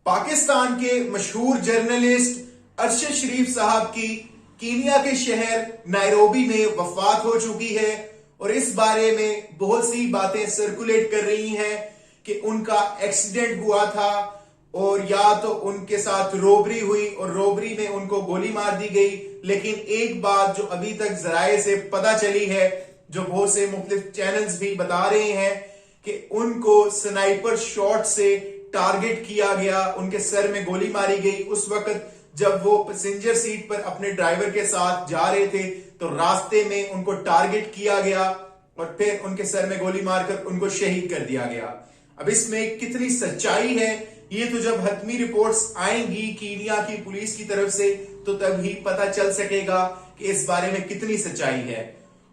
पाकिस्तान के मशहूर जर्नलिस्ट अरशद शरीफ साहब की कीनिया के शहर नायरोबी में वफात हो चुकी है और इस बारे में बहुत सी बातें सर्कुलेट कर रही हैं कि उनका एक्सीडेंट हुआ था और या तो उनके साथ रोबरी हुई और रोबरी में उनको गोली मार दी गई। लेकिन एक बात जो अभी तक जराए से पता चली है, जो बहुत से मुख्तलिफ चैनल्स भी बता रहे हैं कि उनको स्नाइपर शॉट से टारगेट किया गया, उनके सर में गोली मारी गई उस वक्त जब वो पैसेंजर सीट पर अपने ड्राइवर के साथ जा रहे थे। तो रास्ते में उनको टारगेट किया गया और फिर उनके सर में गोली मारकर उनको शहीद कर दिया गया। अब इसमें कितनी सच्चाई है ये तो जब हतमी रिपोर्ट्स आएंगी कीनिया की पुलिस की तरफ से तो तभी पता चल सकेगा कि इस बारे में कितनी सच्चाई है।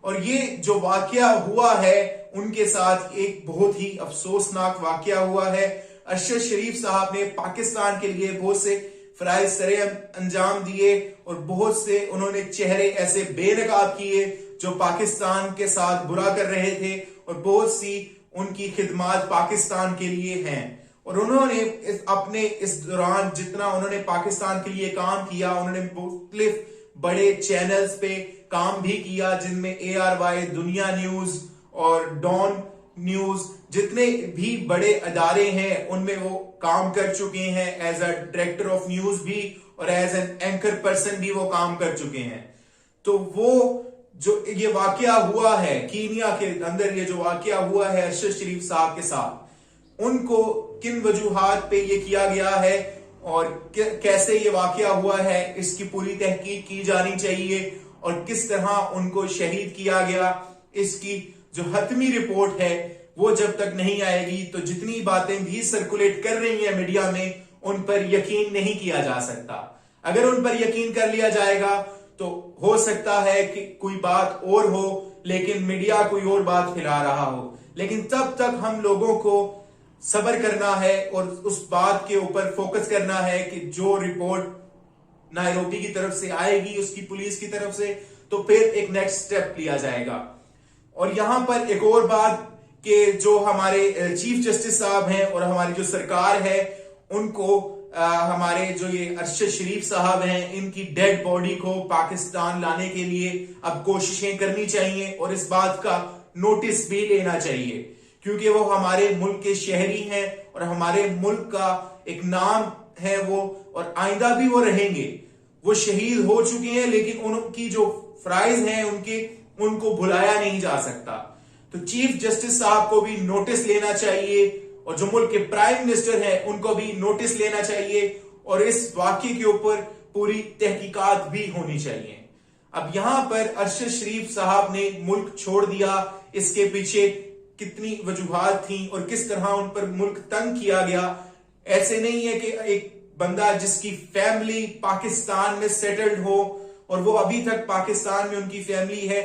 और ये जो वाकया हुआ है उनके साथ एक बहुत ही अफसोसनाक वाकया हुआ है। अरशद शरीफ साहब ने पाकिस्तान के लिए बहुत से फराइज सरे अंजाम दिए और बहुत से उन्होंने चेहरे ऐसे बेनकाब किए जो पाकिस्तान के साथ बुरा कर रहे थे और बहुत सी उनकी खिदमात पाकिस्तान के लिए हैं। और उन्होंने अपने इस दौरान जितना उन्होंने पाकिस्तान के लिए काम किया, उन्होंने मुख्तलिफ बड़े चैनल्स पे काम भी किया जिनमें ARY, दुनिया न्यूज और डॉन न्यूज, जितने भी बड़े अदारे हैं उनमें वो काम कर चुके हैं। As a director of news भी और एज एन एंकर पर्सन भी वो काम कर चुके हैं। तो वो जो ये वाकया हुआ है कीनिया के अंदर, ये जो वाकया हुआ है अरशद शरीफ साहब के साथ, उनको किन वजूहात पे ये किया गया है और कैसे ये वाकया हुआ है, इसकी पूरी तहकीक की जानी चाहिए और किस तरह उनको शहीद किया गया, इसकी जो हतमी रिपोर्ट है वो जब तक नहीं आएगी तो जितनी बातें भी सर्कुलेट कर रही हैं मीडिया में उन पर यकीन नहीं किया जा सकता। अगर उन पर यकीन कर लिया जाएगा तो हो सकता है कि कोई बात और हो लेकिन मीडिया कोई और बात फैला रहा हो। लेकिन तब तक हम लोगों को सब्र करना है और उस बात के ऊपर फोकस करना है कि जो रिपोर्ट नायरोबी की तरफ से आएगी, उसकी पुलिस की तरफ से, तो फिर एक नेक्स्ट स्टेप लिया जाएगा। और यहां पर एक और बात कि जो हमारे चीफ जस्टिस साहब हैं और हमारी जो सरकार है उनको हमारे जो ये अरशद शरीफ साहब हैं इनकी डेड बॉडी को पाकिस्तान लाने के लिए अब कोशिशें करनी चाहिए और इस बात का नोटिस भी लेना चाहिए क्योंकि वो हमारे मुल्क के शहरी हैं और हमारे मुल्क का एक नाम है वो, और आइंदा भी वो रहेंगे। वो शहीद हो चुके हैं लेकिन उनकी जो फ्राइज हैं उनको भुलाया नहीं जा सकता। तो चीफ जस्टिस साहब को भी नोटिस लेना चाहिए और जो मुल्क के प्राइम मिनिस्टर हैं उनको भी नोटिस लेना चाहिए और इस वाकये के ऊपर पूरी तहकीकात भी होनी चाहिए। अब यहां पर अरशद शरीफ साहब ने मुल्क छोड़ दिया, इसके पीछे कितनी वजूहात थी और किस तरह उन पर मुल्क तंग किया गया। ऐसे नहीं है कि एक बंदा जिसकी फैमिली पाकिस्तान में सेटल्ड हो और वो अभी तक पाकिस्तान में उनकी फैमिली है,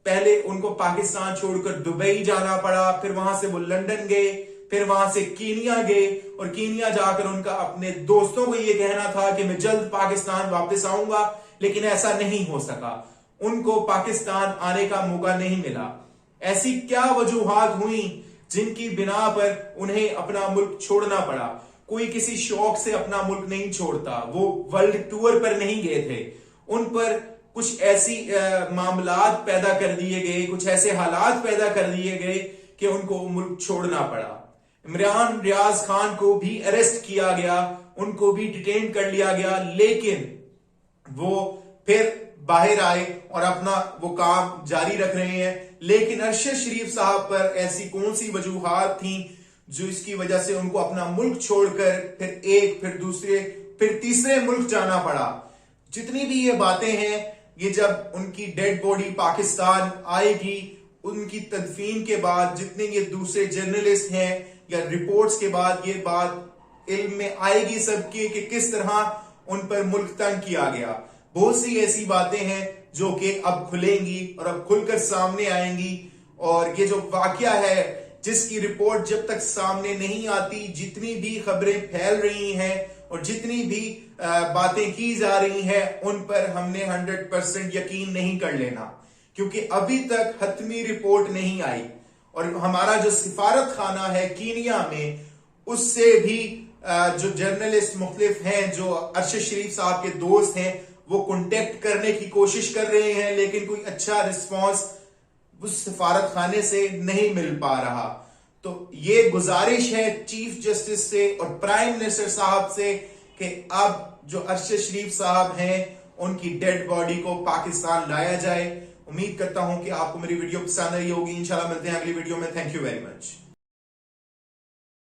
पहले उनको पाकिस्तान छोड़कर दुबई जाना पड़ा, फिर वहां से वो लंदन गए, फिर वहां से कीनिया गए और कीनिया जाकर उनका अपने दोस्तों को ये कहना था कि मैं जल्द पाकिस्तान वापस आऊंगा, लेकिन ऐसा नहीं हो सका। उनको पाकिस्तान आने का मौका नहीं मिला। ऐसी क्या वजूहात हुई जिनकी बिना पर उन्हें अपना मुल्क छोड़ना पड़ा? कोई किसी शौक से अपना मुल्क नहीं छोड़ता, वो वर्ल्ड टूर पर नहीं गए थे। उन पर कुछ ऐसी मामलात पैदा कर दिए गए, कुछ ऐसे हालात पैदा कर दिए गए कि उनको मुल्क छोड़ना पड़ा। इमरान रियाज खान को भी अरेस्ट किया गया, उनको भी डिटेन कर लिया गया, लेकिन वो फिर बाहर आए और अपना वो काम जारी रख रहे हैं। लेकिन अरशद शरीफ साहब पर ऐसी कौन सी वजूहात थी जो इसकी वजह से उनको अपना मुल्क छोड़कर फिर एक, फिर दूसरे, फिर तीसरे मुल्क जाना पड़ा? जितनी भी ये बातें हैं, ये जब उनकी डेड बॉडी पाकिस्तान आएगी, उनकी तदफीन के बाद जितने ये दूसरे जर्नलिस्ट हैं या रिपोर्ट्स के बाद ये बात इल्म में आएगी सबके कि किस तरह उन पर मुल्क तंग किया गया। बहुत सी ऐसी बातें हैं जो कि अब खुलेंगी और अब खुलकर सामने आएंगी। और ये जो वाकया है जिसकी रिपोर्ट जब तक सामने नहीं आती, जितनी भी खबरें फैल रही हैं और जितनी भी बातें की जा रही हैं उन पर हमने 100% यकीन नहीं कर लेना क्योंकि अभी तक हतमी रिपोर्ट नहीं आई। और हमारा जो सिफारत खाना है कीनिया में, उससे भी जो जर्नलिस्ट मुख्तलिफ हैं, जो अरशद शरीफ साहब के दोस्त हैं, वो कांटेक्ट करने की कोशिश कर रहे हैं, लेकिन कोई अच्छा रिस्पांस उस सफारत खाने से नहीं मिल पा रहा। तो ये गुजारिश है चीफ जस्टिस से और प्राइम मिनिस्टर साहब से कि अब जो अरशद शरीफ साहब हैं उनकी डेड बॉडी को पाकिस्तान लाया जाए। उम्मीद करता हूं कि आपको मेरी वीडियो पसंद आई होगी। इंशाल्लाह मिलते हैं अगली वीडियो में। Thank you very much.